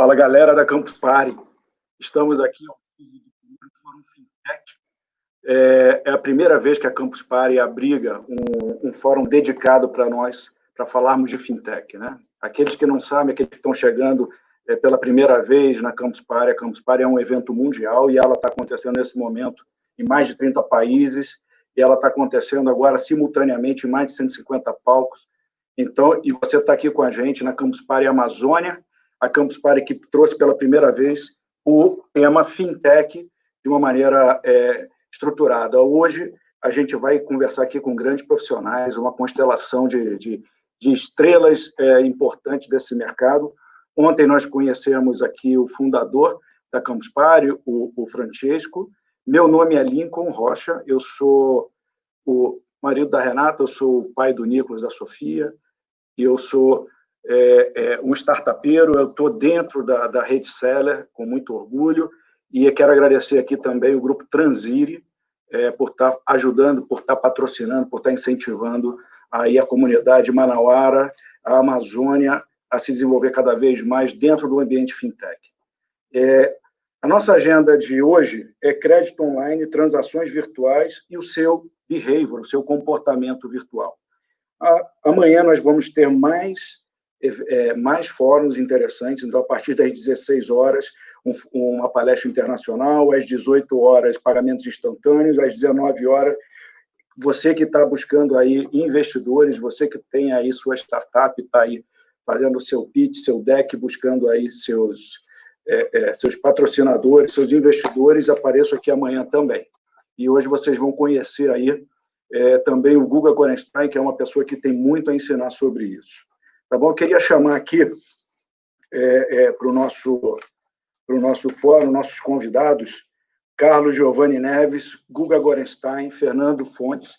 Fala, galera da Campus Party. Estamos aqui ao Fórum Fintech. É a primeira vez que a Campus Party abriga um fórum dedicado para nós, para falarmos de fintech, né? Aqueles que não sabem, aqueles que estão chegando pela primeira vez na Campus Party, a Campus Party é um evento mundial e ela está acontecendo nesse momento em mais de 30 países, e ela está acontecendo agora simultaneamente em mais de 150 palcos. Então, e você está aqui com a gente na Campus Party Amazônia, a Campus Party que trouxe pela primeira vez o tema fintech de uma maneira estruturada. Hoje, a gente vai conversar aqui com grandes profissionais, uma constelação de estrelas importantes desse mercado. Ontem nós conhecemos aqui o fundador da Campus Party, o Francesco. Meu nome é Lincoln Rocha, eu sou o marido da Renata, eu sou o pai do Nicolas, da Sofia, e eu sou um startupeiro, eu estou dentro da Rede Seller, com muito orgulho, e eu quero agradecer aqui também o Grupo Transire, por estar ajudando, por estar patrocinando, por estar incentivando aí a comunidade manauara, a Amazônia, a se desenvolver cada vez mais dentro do ambiente fintech. A nossa agenda de hoje é crédito online, transações virtuais e o seu behavior, o seu comportamento virtual. Amanhã nós vamos ter mais fóruns interessantes, então, a partir das 16 horas, uma palestra internacional, às 18 horas, pagamentos instantâneos, às 19 horas, você que está buscando aí investidores, você que tem aí sua startup, está aí fazendo o seu pitch, seu deck, buscando aí seus patrocinadores, seus investidores, apareço aqui amanhã também. E hoje vocês vão conhecer aí também o Guga Gorenstein, que é uma pessoa que tem muito a ensinar sobre isso. Tá bom? Eu queria chamar aqui para o nosso fórum, nossos convidados, Carlos Giovanni Neves, Guga Gorenstein, Fernando Fontes,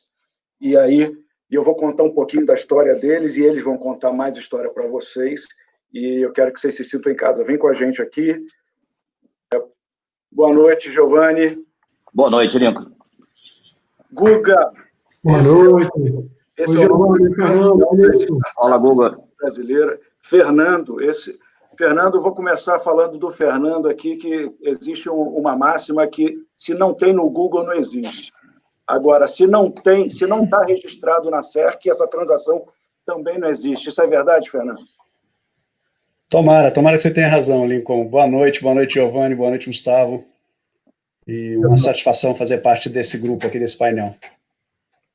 e aí eu vou contar um pouquinho da história deles e eles vão contar mais história para vocês, e eu quero que vocês se sintam em casa. Vem com a gente aqui. Boa noite, Giovanni. Boa noite, Lincoln. Guga. Boa noite. Esse é o nome Fernando. Fala, Guga. Brasileira. Fernando, Fernando, vou começar falando do Fernando aqui, que existe uma máxima que, se não tem no Google, não existe. Agora, se não está registrado na SERC, essa transação também não existe. Isso é verdade, Fernando? Tomara que você tenha razão, Lincoln. Boa noite, Giovanni, boa noite, Gustavo. E uma satisfação fazer parte desse grupo aqui, desse painel.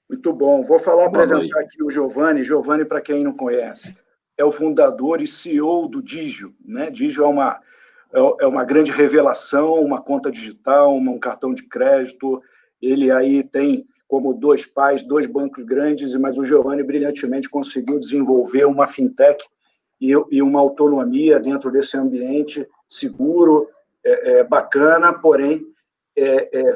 Muito bom. Vou apresentar aqui o Giovanni. Giovanni, para quem não conhece, é o fundador e CEO do Digio, né? Digio é uma grande revelação, uma conta digital, um cartão de crédito. Ele aí tem como dois pais, dois bancos grandes, mas o Giovanni brilhantemente conseguiu desenvolver uma fintech e uma autonomia dentro desse ambiente seguro, bacana, porém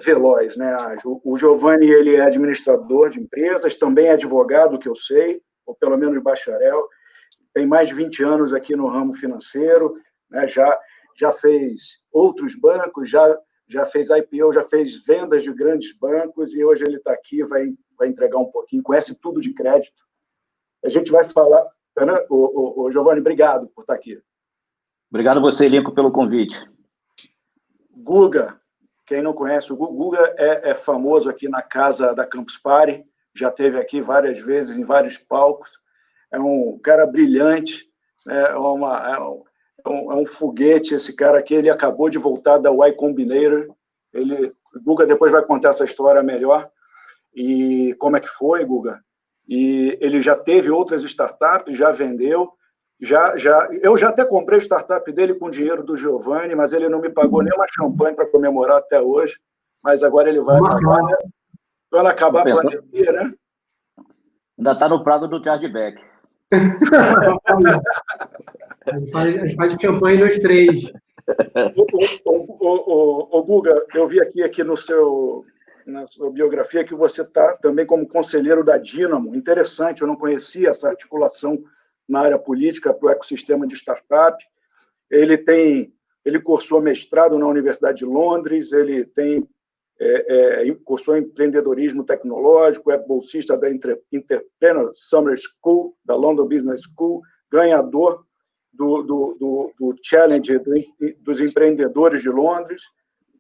veloz, né, ágil. O Giovanni, ele é administrador de empresas, também é advogado, que eu sei, ou pelo menos bacharel, tem mais de 20 anos aqui no ramo financeiro, né, já fez outros bancos, já fez IPO, já fez vendas de grandes bancos, e hoje ele está aqui, vai entregar um pouquinho, conhece tudo de crédito. A gente vai falar... O Giovanni, obrigado por estar aqui. Obrigado a você, Lincoln, pelo convite. Guga, quem não conhece, o Guga é famoso aqui na casa da Campus Party, já esteve aqui várias vezes em vários palcos, é um cara brilhante, é um foguete, esse cara aqui, ele acabou de voltar da Y Combinator, o Guga depois vai contar essa história melhor, e como é que foi, Guga? E ele já teve outras startups, já vendeu, eu já até comprei o startup dele com dinheiro do Giovanni, mas ele não me pagou nem uma champanhe para comemorar até hoje, mas agora ele vai pagar, né? Quando acabar a pandemia, né? Ainda está no prazo do chargeback. A gente faz champanhe nos três. O Guga, eu vi aqui na sua biografia que você está também como conselheiro da Dynamo. Interessante, eu não conhecia essa articulação na área política para o ecossistema de startup. Ele cursou mestrado na Universidade de Londres, ele cursou empreendedorismo tecnológico, é bolsista da Entrepreneur Summer School, da London Business School, ganhador do Challenge dos empreendedores de Londres.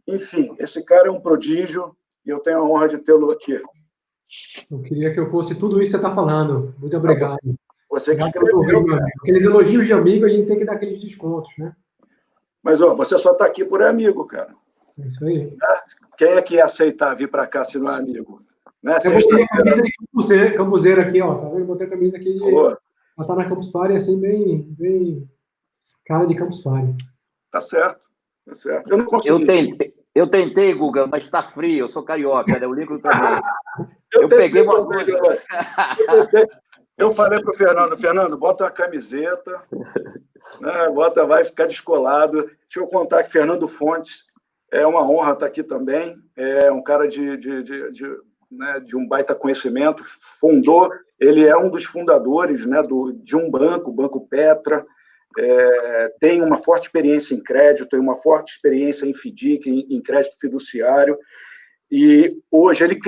Enfim, esse cara é um prodígio e eu tenho a honra de tê-lo aqui. Eu queria que eu fosse tudo isso que você está falando. Muito obrigado. Você que Obrigado pelo escreveu. convite, aqueles elogios de amigo, a gente tem que dar aqueles descontos, né? Mas você só está aqui por amigo, cara. É isso aí. Quem é que ia aceitar vir para cá se não é amigo? Né? Eu botei a camisa de cambuzeiro aqui, ó. Tá vendo? Eu botei a camisa aqui de... Boa. Ela tá na Campus Party, assim, bem cara de Campus Party. Tá certo. Tá certo. Eu não consegui. Eu tentei, Guga, mas está frio. Eu sou carioca, né? O Lincoln também. Eu peguei uma coisa. Eu falei para o Fernando, bota uma camiseta, né, vai ficar descolado. Deixa eu contar que Fernando Fontes é uma honra estar aqui também. É um cara de um baita conhecimento. Ele é um dos fundadores, né, de um banco, o Banco Petra. Tem uma forte experiência em crédito, tem uma forte experiência em FDIC, em crédito fiduciário. E hoje ele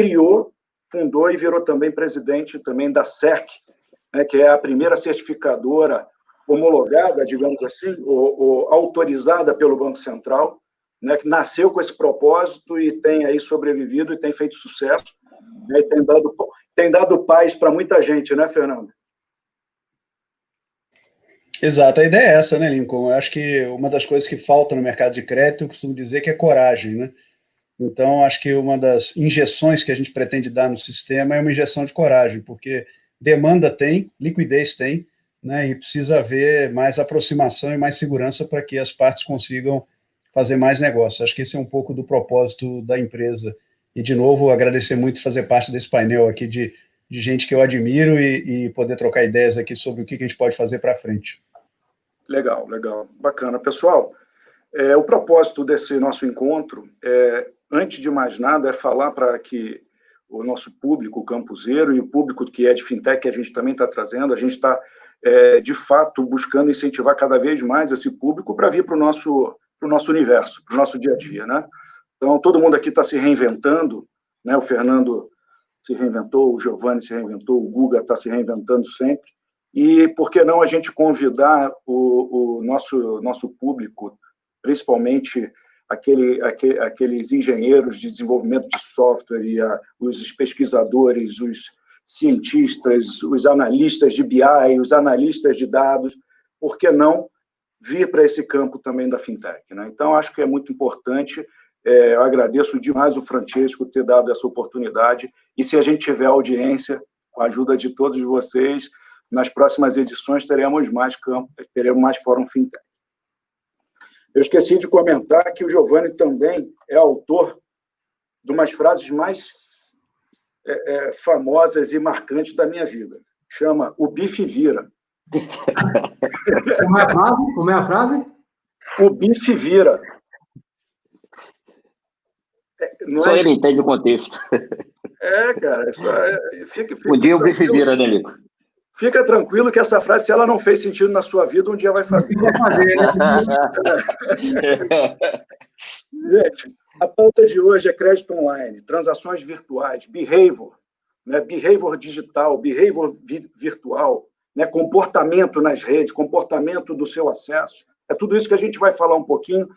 fundou e virou também presidente também da SERC, né, que é a primeira certificadora homologada, digamos assim, ou autorizada pelo Banco Central, né, que nasceu com esse propósito e tem aí sobrevivido e tem feito sucesso, né, e tem dado paz para muita gente, né, Fernando? Exato, a ideia é essa, né, Lincoln? Eu acho que uma das coisas que falta no mercado de crédito, eu costumo dizer que é coragem, né? Então, acho que uma das injeções que a gente pretende dar no sistema é uma injeção de coragem, porque demanda tem, liquidez tem, né, e precisa haver mais aproximação e mais segurança para que as partes consigam fazer mais negócio. Acho que esse é um pouco do propósito da empresa. E, de novo, agradecer muito fazer parte desse painel aqui de gente que eu admiro e poder trocar ideias aqui sobre o que a gente pode fazer para frente. Legal. Bacana. Pessoal, o propósito desse nosso encontro, antes de mais nada, é falar para que o nosso público, o campuseiro, e o público que é de fintech, que a gente também está trazendo, a gente está, de fato, buscando incentivar cada vez mais esse público para vir para o nosso universo, para o nosso dia a dia, né? Então, todo mundo aqui está se reinventando, né? O Fernando se reinventou, o Giovanni se reinventou, o Guga está se reinventando sempre. E por que não a gente convidar o nosso público, principalmente aqueles engenheiros de desenvolvimento de software, e os pesquisadores, os cientistas, os analistas de BI, os analistas de dados, por que não vir para esse campo também da fintech, né? Então, acho que é muito importante. Eu agradeço demais o Francesco ter dado essa oportunidade, e se a gente tiver audiência, com a ajuda de todos vocês, nas próximas edições teremos mais Fórum Fintech. Eu esqueci de comentar que o Giovanni também é autor de umas frases mais famosas e marcantes da minha vida. Chama O Bife Vira. Como é a frase? O bife vira. Só ele entende o contexto. Cara. Um dia o bife vira, né, Lico? Fica tranquilo que essa frase, se ela não fez sentido na sua vida, um dia vai fazer. Gente, a pauta de hoje é crédito online, transações virtuais, behavior, né, behavior digital, behavior virtual, né, comportamento nas redes, comportamento do seu acesso. É tudo isso que a gente vai falar um pouquinho,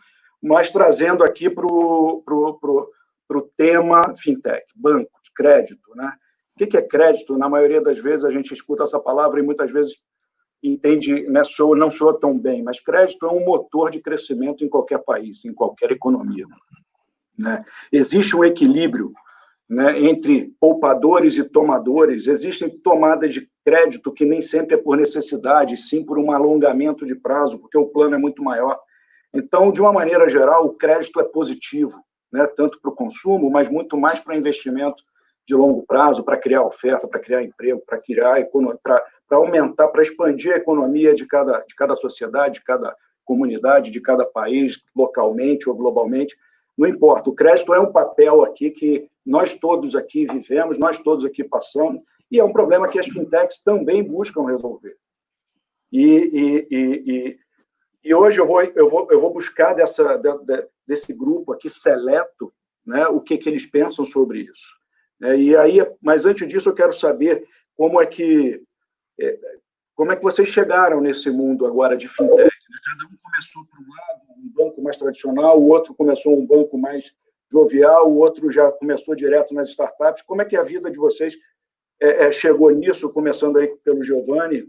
mas trazendo aqui para o tema fintech, banco, crédito, né? O que é crédito? Na maioria das vezes a gente escuta essa palavra e muitas vezes entende, né, não soa tão bem, mas crédito é um motor de crescimento em qualquer país, em qualquer economia, né? Existe um equilíbrio, né, entre poupadores e tomadores. Existem tomadas de crédito que nem sempre é por necessidade, sim por um alongamento de prazo, porque o plano é muito maior. Então, de uma maneira geral, o crédito é positivo, né, tanto para o consumo, mas muito mais para investimento de longo prazo, para criar oferta, para criar emprego, para criar economia, para aumentar, para expandir a economia de cada sociedade, de cada comunidade, de cada país, localmente ou globalmente. Não importa, o crédito é um papel aqui que nós todos aqui vivemos, nós todos aqui passamos, e é um problema que as fintechs também buscam resolver. E hoje eu vou buscar desse grupo aqui seleto, né, o que eles pensam sobre isso. E aí, mas antes disso eu quero saber como é que Como é que vocês chegaram nesse mundo agora de fintech? Cada um começou por um lado, um banco mais tradicional, o outro começou um banco mais jovial, o outro já começou direto nas startups. Como é que a vida de vocês chegou nisso, começando aí pelo Giovanni?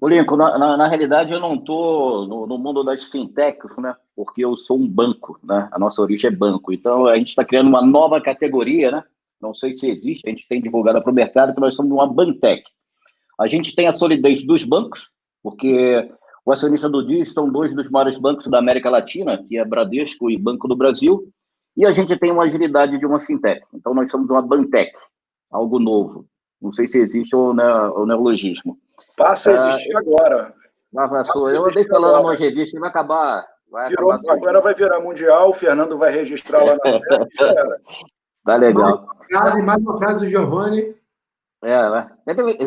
Lincoln, na realidade, eu não estou no mundo das fintechs, né? Porque eu sou um banco, né? A nossa origem é banco. Então, a gente está criando uma nova categoria, né? Não sei se existe, a gente tem divulgado para o mercado que nós somos uma Bantech. A gente tem a solidez dos bancos, porque o acionista do dia são dois dos maiores bancos da América Latina, que é Bradesco e Banco do Brasil, e a gente tem uma agilidade de uma fintech. Então, nós somos uma Bantech, algo novo. Não sei se existe o neologismo. Passa a existir agora. Eu andei falando numa revista, vai acabar. Agora vai virar mundial, o Fernando vai registrar lá na frente. Tá legal. Mais uma frase do Giovanni.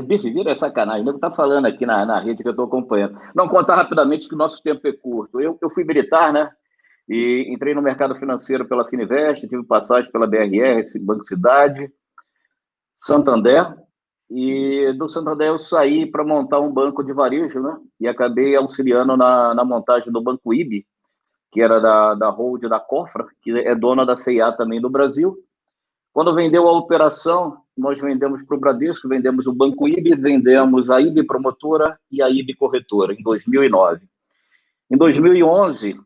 Bicho, vira sacanagem. Eu tá falando aqui na rede que eu estou acompanhando. Não, contar rapidamente que o nosso tempo é curto. Eu fui militar, né? E entrei no mercado financeiro pela Fininvest, tive passagem pela BRR, Banco Cidade, Santander. E do Santander eu saí para montar um banco de varejo, né? E acabei auxiliando na montagem do Banco IB, que era da Hold da Cofra, que é dona da C&A também do Brasil. Quando vendeu a operação, nós vendemos para o Bradesco, vendemos o Banco IB, vendemos a IB Promotora e a IB Corretora, em 2009. Em 2011,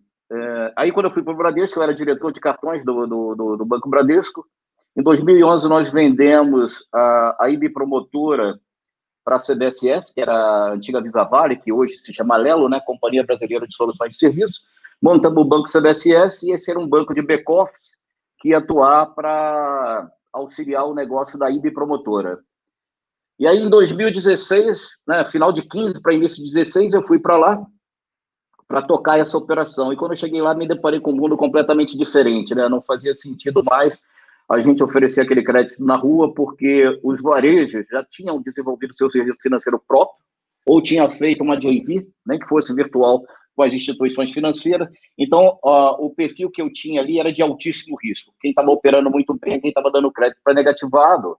aí quando eu fui para o Bradesco, eu era diretor de cartões do Banco Bradesco. Em 2011, nós vendemos a IB Promotora para a CBSS, que era a antiga Visa Vale, que hoje se chama Lelo, né? Companhia Brasileira de Soluções de Serviços. Montamos o Banco CBSS e esse era um banco de back-office que ia atuar para auxiliar o negócio da IB Promotora. E aí, em 2016, né, final de 15 para início de 16, eu fui para lá para tocar essa operação. E quando eu cheguei lá, me deparei com um mundo completamente diferente, né? Não fazia sentido mais a gente oferecer aquele crédito na rua, porque os varejos já tinham desenvolvido seu serviço financeiro próprio, ou tinham feito uma JV, nem que fosse virtual, com as instituições financeiras. Então, o perfil que eu tinha ali era de altíssimo risco. Quem estava operando muito bem, quem estava dando crédito para negativado.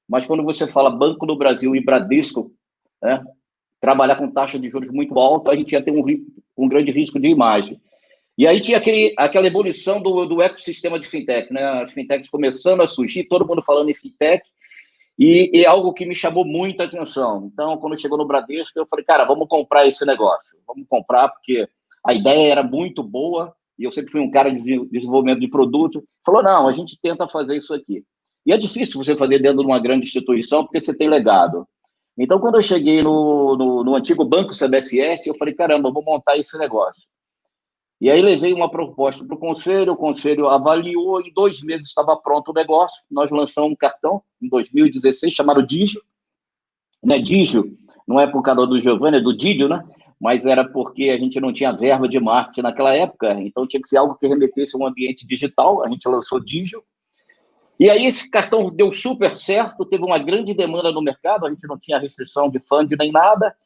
Mas quando você fala Banco do Brasil e Bradesco, né, trabalhar com taxa de juros muito alta, a gente ia ter um grande risco de imagem. E aí tinha aquela evolução do ecossistema de fintech, né? As fintechs começando a surgir, todo mundo falando em fintech, e algo que me chamou muita atenção. Então, quando chegou no Bradesco, eu falei, cara, vamos comprar esse negócio. Vamos comprar, porque a ideia era muito boa, e eu sempre fui um cara de desenvolvimento de produto. Falou, não, a gente tenta fazer isso aqui. E é difícil você fazer dentro de uma grande instituição, porque você tem legado. Então, quando eu cheguei no antigo Banco CBSS, eu falei, caramba, vou montar esse negócio. E aí levei uma proposta para o conselho avaliou, em 2 meses estava pronto o negócio, nós lançamos um cartão em 2016 chamado Digio, né? Digio não é por causa do Giovanni, é do Didio, né? Mas era porque a gente não tinha verba de marketing naquela época, então tinha que ser algo que remetesse a um ambiente digital, a gente lançou Digio. E aí esse cartão deu super certo, teve uma grande demanda no mercado, a gente não tinha restrição de fund nem nada,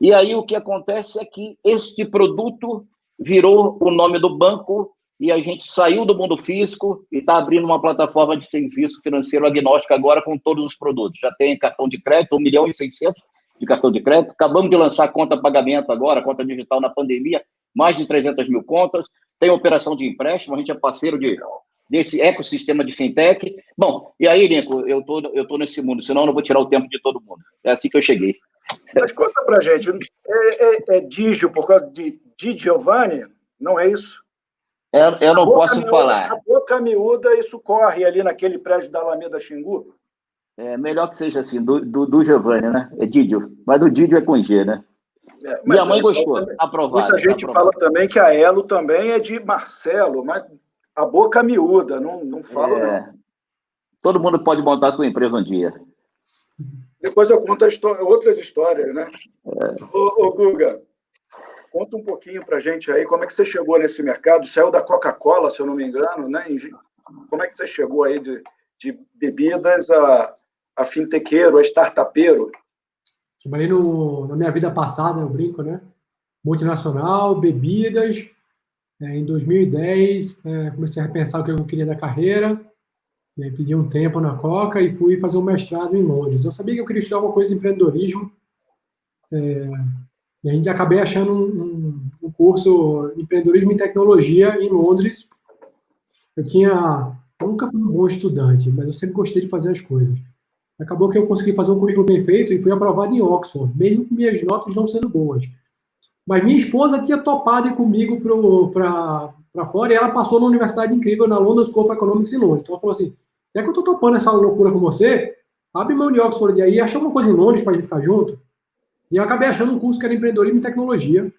e aí o que acontece é que este produto virou o nome do banco e a gente saiu do mundo físico e está abrindo uma plataforma de serviço financeiro agnóstico agora com todos os produtos. Já tem cartão de crédito, 1.600.000 de cartão de crédito. Acabamos de lançar conta pagamento agora, conta digital na pandemia, mais de 300.000 contas. Tem operação de empréstimo, a gente é parceiro desse ecossistema de fintech. Bom, e aí, Nico, eu tô nesse mundo, senão eu não vou tirar o tempo de todo mundo. É assim que eu cheguei. Mas conta pra gente, é Digio por causa de Giovanni? Não é isso? Eu não posso falar. A boca miúda, isso corre ali naquele prédio da Alameda Xingu? É melhor que seja assim, do Giovanni, né? É Didio. Mas o Didio é com G, né? Minha mãe gostou, aprovado. Muita gente fala também que a Elo também é de Marcelo, mas a boca miúda, não falo não. Todo mundo pode montar sua empresa um dia. Depois eu conto outras histórias, né? Ô, Guga, conta um pouquinho pra gente aí, como é que você chegou nesse mercado? Saiu da Coca-Cola, se eu não me engano, né? Como é que você chegou aí de bebidas a fintequeiro, a startupeiro? Trabalhei na minha vida passada, eu brinco, né? Multinacional, bebidas. Em 2010, comecei a repensar o que eu queria da carreira. Pedi um tempo na Coca e fui fazer um mestrado em Londres. Eu sabia que eu queria estudar uma coisa de empreendedorismo, E a gente acabei achando um curso de empreendedorismo e tecnologia em Londres. Eu nunca fui um bom estudante, mas eu sempre gostei de fazer as coisas. Acabou que eu consegui fazer um currículo bem feito e fui aprovado em Oxford, mesmo com minhas notas não sendo boas. Mas minha esposa tinha topado ir comigo para fora e ela passou numa universidade incrível, na London School of Economics em Londres. Então ela falou assim, já que eu estou topando essa loucura com você, abre mão de Oxford e aí acha uma coisa em Londres para a gente ficar junto. E eu acabei achando um curso que era empreendedorismo e tecnologia.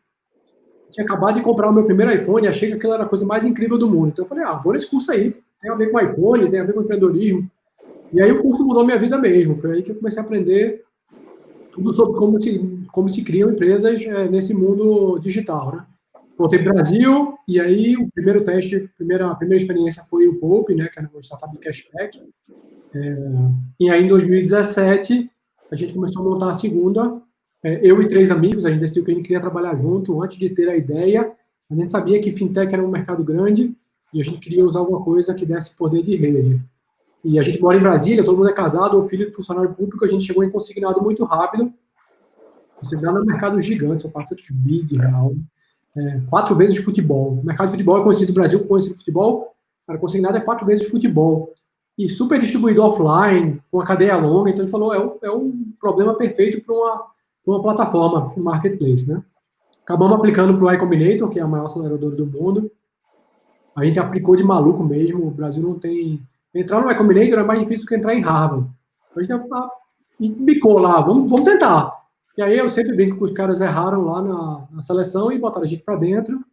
Tinha acabado de comprar o meu primeiro iPhone e achei que aquilo era a coisa mais incrível do mundo. Então eu falei, vou nesse curso aí. Tem a ver com iPhone, tem a ver com empreendedorismo. E aí o curso mudou minha vida mesmo. Foi aí que eu comecei a aprender tudo sobre como se criam empresas nesse mundo digital, né? Voltei para o Brasil e aí o primeiro teste, a primeira experiência foi o Poupe, né, que era uma startup de cashback. E aí em 2017 a gente começou a montar a segunda. Eu e 3 amigos, a gente decidiu que a gente queria trabalhar junto antes de ter a ideia. A gente sabia que fintech era um mercado grande e a gente queria usar alguma coisa que desse poder de rede. E a gente mora em Brasília, todo mundo é casado, ou filho de funcionário público, a gente chegou em consignado muito rápido. Consignado é um mercado gigante, são 400 bi de real. 4 vezes futebol. O mercado de futebol é conhecido no Brasil, conhecido futebol, para consignado é 4 vezes futebol. E super distribuído offline, com uma cadeia longa, então ele falou, é um problema perfeito para uma plataforma, um marketplace, né? Acabamos aplicando para o Y Combinator, que é a maior aceleradora do mundo. A gente aplicou de maluco mesmo, o Brasil não tem... Entrar no Y Combinator é mais difícil do que entrar em Harvard. Então a gente bicou lá, vamos tentar. E aí eu sempre brinco que os caras erraram lá na seleção e botaram a gente para dentro.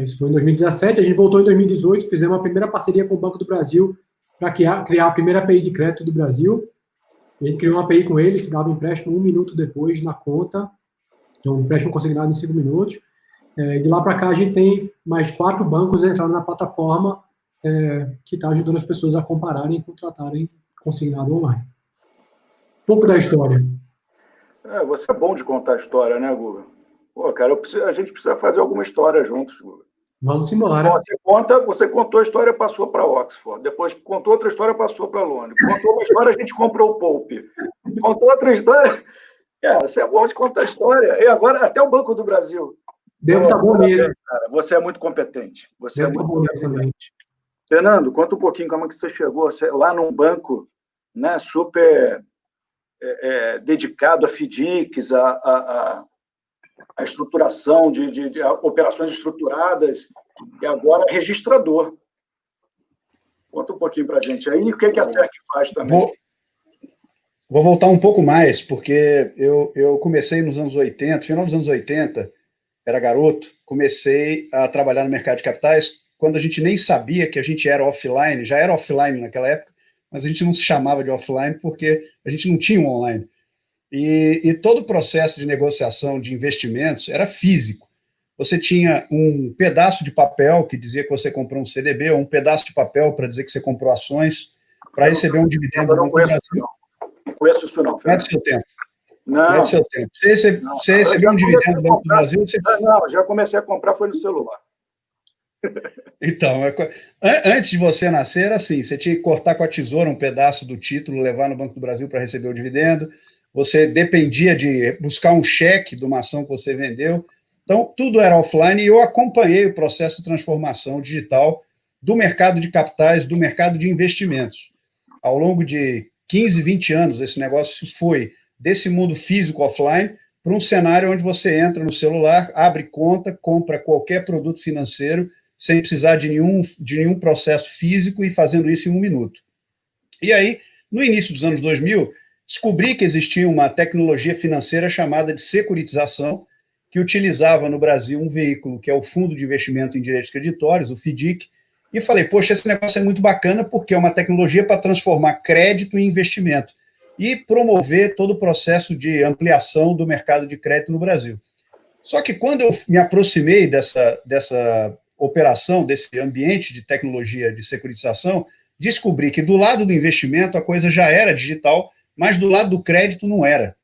Isso foi em 2017, a gente voltou em 2018, fizemos a primeira parceria com o Banco do Brasil para criar a primeira API de crédito do Brasil. A gente criou uma API com eles que dava empréstimo 1 minuto depois na conta, então empréstimo consignado em 5 minutos. De lá para cá a gente tem mais 4 bancos entrando na plataforma que está ajudando as pessoas a compararem e contratarem consignado online. Um pouco da história. Você é bom de contar história, né, Guga? Pô, cara, a gente precisa fazer alguma história juntos, Guga. Vamos embora. Você contou a história, passou para Oxford. Depois contou outra história, passou para Londres. Contou uma história, a gente comprou o Poupe. Contou outra história. Você é bom de contar história. E agora, até o Banco do Brasil. Devo estar bom nisso. Cara, você é muito competente. Você é muito competente. Fernando, conta um pouquinho como é que você chegou lá num banco, né, super dedicado a FDICs, a estruturação de operações estruturadas, e agora registrador. Conta um pouquinho para a gente aí, o que a SERC faz também. Vou voltar um pouco mais, porque eu comecei nos anos 80, final dos anos 80, era garoto, comecei a trabalhar no mercado de capitais, quando a gente nem sabia que a gente era offline, já era offline naquela época, mas a gente não se chamava de offline porque a gente não tinha um online. E todo o processo de negociação de investimentos era físico. Você tinha um pedaço de papel que dizia que você comprou um CDB, ou um pedaço de papel para dizer que você comprou ações, para receber um dividendo. Eu não conheço isso, não. Não conheço isso, não. Não é do seu tempo. Não. Não é do seu tempo. Você recebeu um dividendo do Banco do Brasil... Não, já comecei a comprar, foi no celular. Então, antes de você nascer, era assim, você tinha que cortar com a tesoura um pedaço do título, levar no Banco do Brasil para receber o dividendo, você dependia de buscar um cheque de uma ação que você vendeu, então tudo era offline e eu acompanhei o processo de transformação digital do mercado de capitais, do mercado de investimentos. Ao longo de 15, 20 anos, esse negócio foi desse mundo físico offline para um cenário onde você entra no celular, abre conta, compra qualquer produto financeiro, sem precisar de nenhum processo físico e fazendo isso em 1 minuto. E aí, no início dos anos 2000, descobri que existia uma tecnologia financeira chamada de securitização, que utilizava no Brasil um veículo que é o Fundo de Investimento em Direitos Creditórios, o FDIC, e falei, poxa, esse negócio é muito bacana porque é uma tecnologia para transformar crédito em investimento e promover todo o processo de ampliação do mercado de crédito no Brasil. Só que quando eu me aproximei dessa operação, desse ambiente de tecnologia de securitização, descobri que do lado do investimento a coisa já era digital, mas do lado do crédito não era.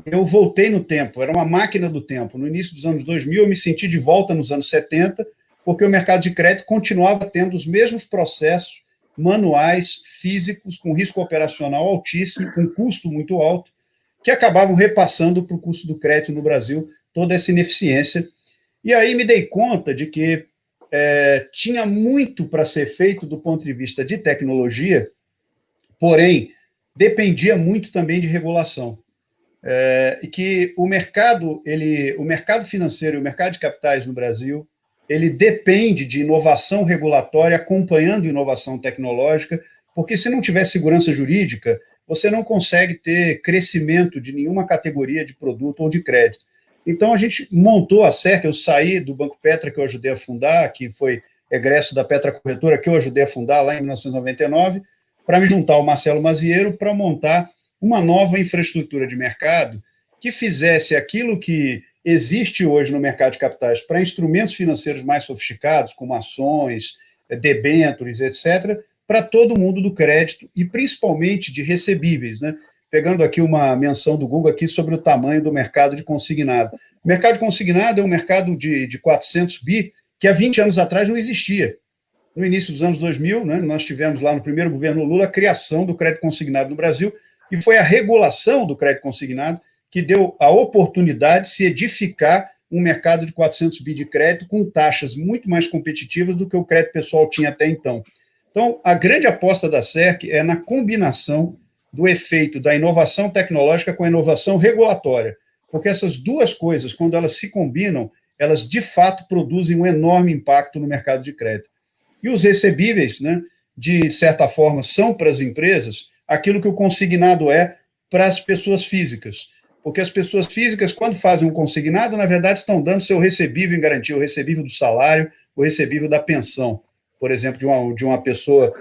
Eu voltei no tempo, era uma máquina do tempo. No início dos anos 2000, eu me senti de volta nos anos 70, porque o mercado de crédito continuava tendo os mesmos processos manuais, físicos, com risco operacional altíssimo, com custo muito alto, que acabavam repassando para o custo do crédito no Brasil toda essa ineficiência. E aí me dei conta de que tinha muito para ser feito do ponto de vista de tecnologia, porém, dependia muito também de regulação. E que o mercado financeiro e o mercado de capitais no Brasil, ele depende de inovação regulatória acompanhando inovação tecnológica, porque se não tiver segurança jurídica, você não consegue ter crescimento de nenhuma categoria de produto ou de crédito. Então, a gente montou a CERC, eu saí do Banco Petra, que eu ajudei a fundar, que foi egresso da Petra Corretora, que eu ajudei a fundar lá em 1999, para me juntar ao Marcelo Maziero para montar uma nova infraestrutura de mercado que fizesse aquilo que existe hoje no mercado de capitais para instrumentos financeiros mais sofisticados, como ações, debêntures, etc., para todo mundo do crédito e principalmente de recebíveis, né? Pegando aqui uma menção do Google aqui sobre o tamanho do mercado de consignado. O mercado de consignado é um mercado de 400 bi que há 20 anos atrás não existia. No início dos anos 2000, né, nós tivemos lá no primeiro governo Lula a criação do crédito consignado no Brasil e foi a regulação do crédito consignado que deu a oportunidade de se edificar um mercado de 400 bi de crédito com taxas muito mais competitivas do que o crédito pessoal tinha até então. Então, a grande aposta da CERC é na combinação do efeito da inovação tecnológica com a inovação regulatória, porque essas duas coisas, quando elas se combinam, elas de fato produzem um enorme impacto no mercado de crédito. E os recebíveis, né, de certa forma, são para as empresas aquilo que o consignado é para as pessoas físicas, porque as pessoas físicas, quando fazem um consignado, na verdade estão dando seu recebível em garantia, o recebível do salário, o recebível da pensão, por exemplo, de uma pessoa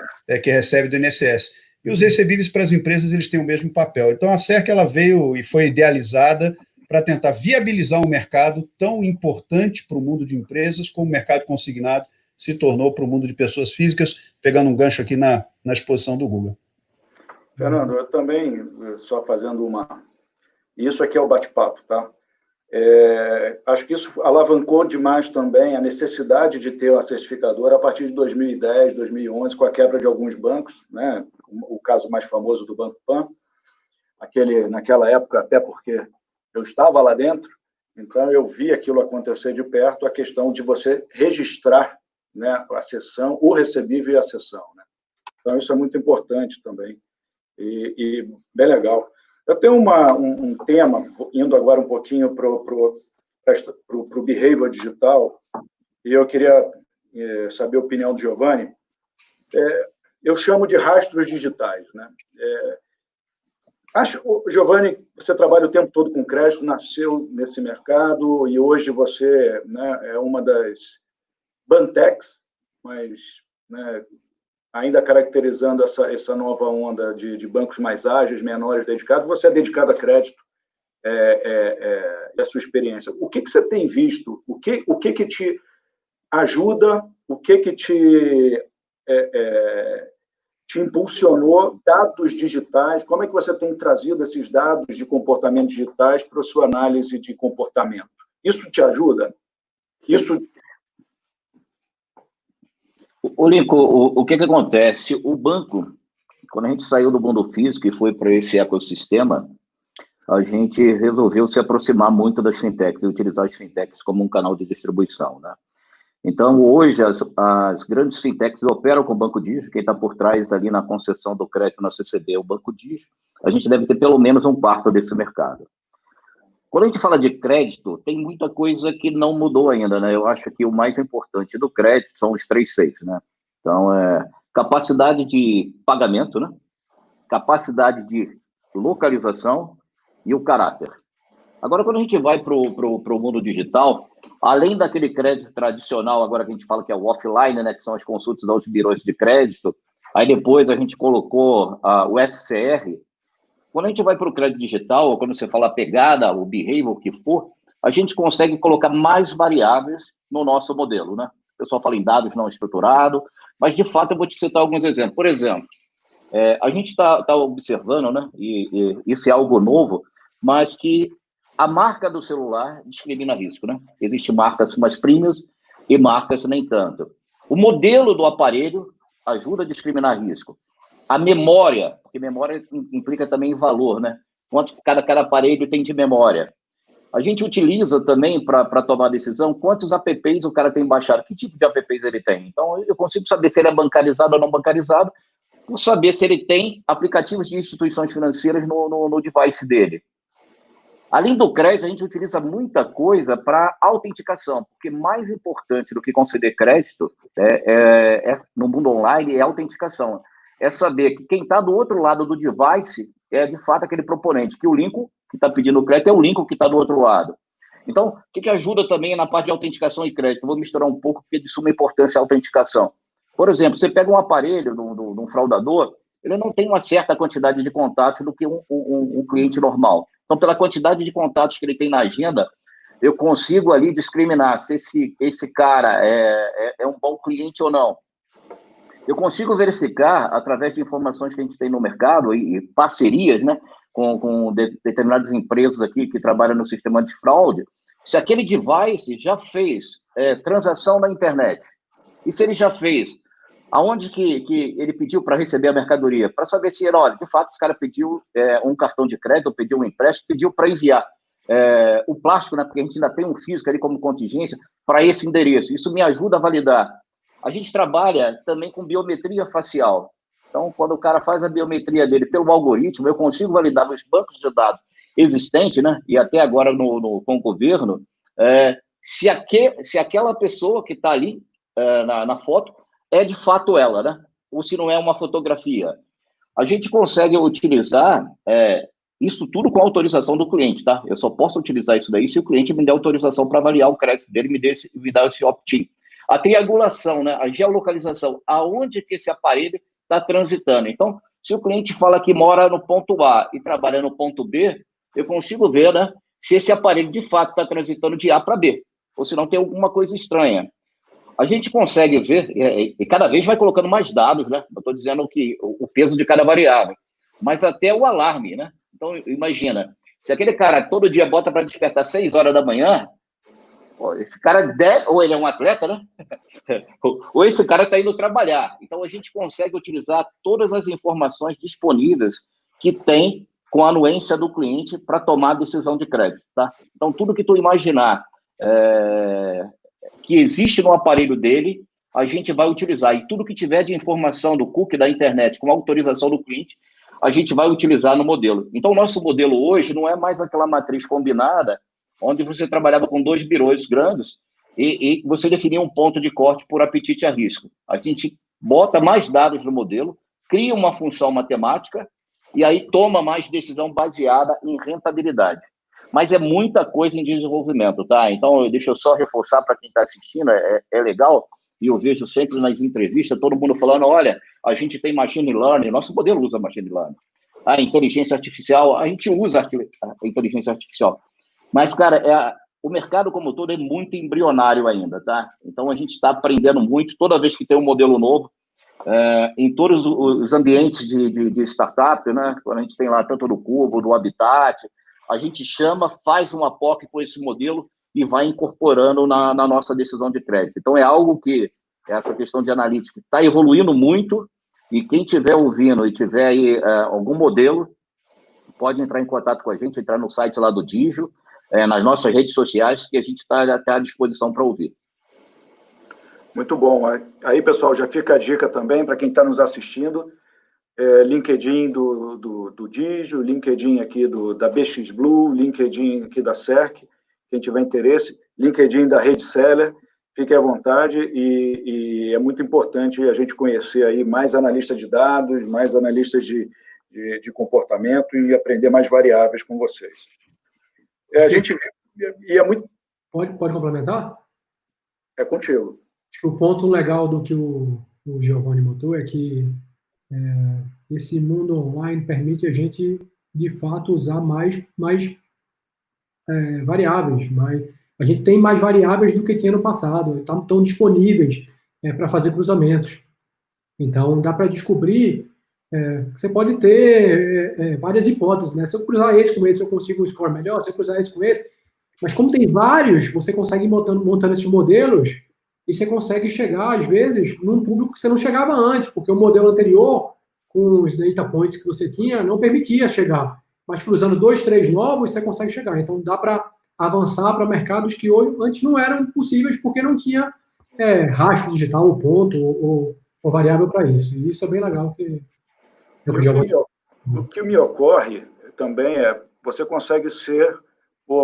que recebe do INSS. E os recebíveis para as empresas, eles têm o mesmo papel. Então, a CERC, ela veio e foi idealizada para tentar viabilizar um mercado tão importante para o mundo de empresas como o mercado consignado se tornou para o mundo de pessoas físicas, pegando um gancho aqui na exposição do Google. Fernando, eu também, só fazendo uma... Isso aqui é o bate-papo, tá? Acho que isso alavancou demais também a necessidade de ter uma certificadora a partir de 2010, 2011, com a quebra de alguns bancos, né? O caso mais famoso do Banco Pan, naquela época, até porque eu estava lá dentro, então eu vi aquilo acontecer de perto, a questão de você registrar, né, a sessão, o recebível e a sessão, né? Então, isso é muito importante também, e bem legal. Eu tenho um tema, indo agora um pouquinho para o behavior digital, e eu queria saber a opinião do Giovanni. Eu chamo de rastros digitais, né? Giovanni, você trabalha o tempo todo com crédito, nasceu nesse mercado, e hoje você, né, é uma das Bantecs, mas, né, ainda caracterizando essa nova onda de bancos mais ágeis, menores, dedicados. Você é dedicado a crédito, e a sua experiência. O que você tem visto? O que te ajuda? O que te impulsionou? Dados digitais? Como é que você tem trazido esses dados de comportamento digitais para a sua análise de comportamento? Isso te ajuda? O Lincoln, o que acontece? O banco, quando a gente saiu do mundo físico e foi para esse ecossistema, a gente resolveu se aproximar muito das fintechs e utilizar as fintechs como um canal de distribuição, né? Então, hoje, as grandes fintechs operam com o Banco Digio. Quem está por trás ali na concessão do crédito na CCB é o Banco Digio. A gente deve ter pelo menos um quarto desse mercado. Quando a gente fala de crédito, tem muita coisa que não mudou ainda, né? Eu acho que o mais importante do crédito são os 3 Cs, né? Então, capacidade de pagamento, né? Capacidade de localização e o caráter. Agora, quando a gente vai para o mundo digital, além daquele crédito tradicional, agora que a gente fala que é o offline, né? Que são as consultas aos birôs de crédito, aí depois a gente colocou o SCR. Quando a gente vai para o crédito digital, ou quando você fala a pegada, o behavior, o que for, a gente consegue colocar mais variáveis no nosso modelo, né? O pessoal fala em dados não estruturados, mas, de fato, eu vou te citar alguns exemplos. Por exemplo, a gente está observando, né? E isso é algo novo, mas que a marca do celular discrimina risco, né? Existem marcas mais premium e marcas nem tanto. O modelo do aparelho ajuda a discriminar risco. A memória, porque memória implica também em valor, né? quanto cada aparelho tem de memória. A gente utiliza também para tomar decisão quantos apps o cara tem baixado, que tipo de apps ele tem. Então, eu consigo saber se ele é bancarizado ou não bancarizado, por saber se ele tem aplicativos de instituições financeiras no device dele. Além do crédito, a gente utiliza muita coisa para autenticação, porque mais importante do que conceder crédito no mundo online é a autenticação. É saber que quem está do outro lado do device é, de fato, aquele proponente, que o Lincoln, que está pedindo o crédito, é o Lincoln que está do outro lado. Então, o que ajuda também na parte de autenticação e crédito? Vou misturar um pouco, porque de suma importância a autenticação. Por exemplo, você pega um aparelho de um fraudador, ele não tem uma certa quantidade de contatos do que um cliente normal. Então, pela quantidade de contatos que ele tem na agenda, eu consigo ali discriminar se esse cara é um bom cliente ou não. Eu consigo verificar, através de informações que a gente tem no mercado e parcerias, né, com determinadas empresas aqui que trabalham no sistema de fraude, se aquele device já fez transação na internet. E se ele já fez, aonde que ele pediu para receber a mercadoria? Para saber se, olha, de fato, esse cara pediu um cartão de crédito, pediu um empréstimo, pediu para enviar o plástico, né, porque a gente ainda tem um físico ali como contingência, para esse endereço. Isso me ajuda a validar. A gente trabalha também com biometria facial. Então, quando o cara faz a biometria dele pelo algoritmo, eu consigo validar nos bancos de dados existentes, né, e até agora com o governo, se aquela pessoa que está ali na foto é de fato ela, né, ou se não é uma fotografia. A gente consegue utilizar isso tudo com autorização do cliente, tá? Eu só posso utilizar isso daí se o cliente me der autorização para avaliar o crédito dele, me dar esse opt-in. A triangulação, né, a geolocalização, aonde que esse aparelho está transitando. Então, se o cliente fala que mora no ponto A e trabalha no ponto B, eu consigo ver, né, se esse aparelho de fato está transitando de A para B, ou se não tem alguma coisa estranha. A gente consegue ver, e cada vez vai colocando mais dados, né? Eu estou dizendo que o peso de cada variável, mas até o alarme, né? Então, imagina, se aquele cara todo dia bota para despertar 6 horas da manhã, esse cara ou ele é um atleta, né? Ou esse cara está indo trabalhar. Então, a gente consegue utilizar todas as informações disponíveis que tem com a anuência do cliente para tomar a decisão de crédito, tá? Então, tudo que tu imaginar que existe no aparelho dele, a gente vai utilizar. E tudo que tiver de informação do cookie da internet com autorização do cliente, a gente vai utilizar no modelo. Então, o nosso modelo hoje não é mais aquela matriz combinada, onde você trabalhava com 2 birôs grandes e você definia um ponto de corte por apetite a risco. A gente bota mais dados no modelo, cria uma função matemática e aí toma mais decisão baseada em rentabilidade. Mas é muita coisa em desenvolvimento, tá? Então, deixa eu só reforçar para quem está assistindo, é legal, e eu vejo sempre nas entrevistas todo mundo falando, olha, a gente tem machine learning, nosso modelo usa machine learning. A inteligência artificial, a gente usa a inteligência artificial. Mas, cara, o mercado como todo é muito embrionário ainda, tá? Então, a gente está aprendendo muito, toda vez que tem um modelo novo, em todos os ambientes de startup, né? Quando a gente tem lá tanto do Cubo, do Habitat, a gente chama, faz uma POC com esse modelo e vai incorporando na nossa decisão de crédito. Então, é algo que, essa questão de analítica, está evoluindo muito, e quem estiver ouvindo e tiver aí algum modelo, pode entrar em contato com a gente, entrar no site lá do Digio, nas nossas redes sociais, que a gente está até à disposição para ouvir. Muito bom. Aí, pessoal, já fica a dica também para quem está nos assistindo, LinkedIn do Digio, LinkedIn aqui da BX Blue, LinkedIn aqui da CERC, quem tiver interesse, LinkedIn da Rede Seller, fique à vontade, e é muito importante a gente conhecer aí mais analistas de dados, mais analistas de comportamento e aprender mais variáveis com vocês. A gente e é muito... Pode complementar? É contigo. Acho que o ponto legal do que o Giovanni botou é que esse mundo online permite a gente, de fato, usar mais variáveis. A gente tem mais variáveis do que tinha no passado, estão disponíveis para fazer cruzamentos. Então, dá para descobrir que você pode ter várias hipóteses, né? Se eu cruzar esse com esse, eu consigo um score melhor, se eu cruzar esse com esse. Mas como tem vários, você consegue ir montando esses modelos e você consegue chegar, às vezes, num público que você não chegava antes, porque o modelo anterior, com os data points que você tinha, não permitia chegar. mas cruzando 2, 3 novos, você consegue chegar. Então, dá para avançar para mercados que hoje, antes não eram possíveis porque não tinha rastro digital, ou ponto, ou variável para isso. E isso é bem legal. O que me ocorre também você consegue ser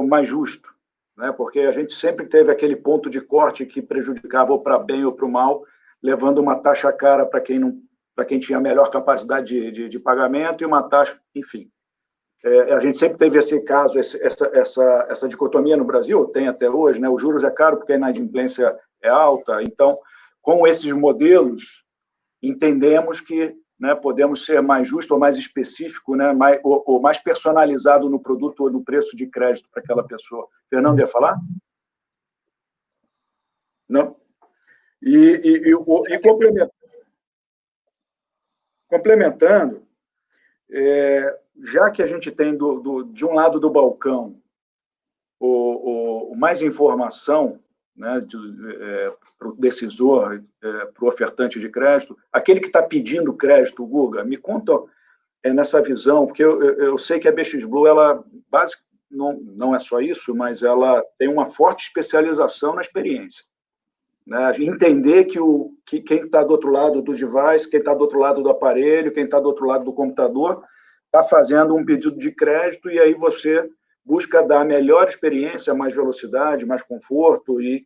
mais justo, né? Porque a gente sempre teve aquele ponto de corte que prejudicava ou para bem ou para o mal, levando uma taxa cara para quem tinha a melhor capacidade de pagamento e uma taxa, enfim. A gente sempre teve esse caso, essa dicotomia no Brasil, tem até hoje, né? Os juros é caro porque a inadimplência é alta. Então, com esses modelos, entendemos que, né, podemos ser mais justo ou mais específico, né, ou mais personalizado no produto ou no preço de crédito para aquela pessoa. Fernando, ia falar? Não? E complementando, já que a gente tem de um lado do balcão mais informação, né, para o decisor, para o ofertante de crédito, aquele que está pedindo crédito, Guga, me conta nessa visão, porque eu sei que a BX Blue, ela não é só isso, mas ela tem uma forte especialização na experiência. Né? Entender que quem está do outro lado do device, quem está do outro lado do aparelho, quem está do outro lado do computador, está fazendo um pedido de crédito e aí você busca dar melhor experiência, mais velocidade, mais conforto e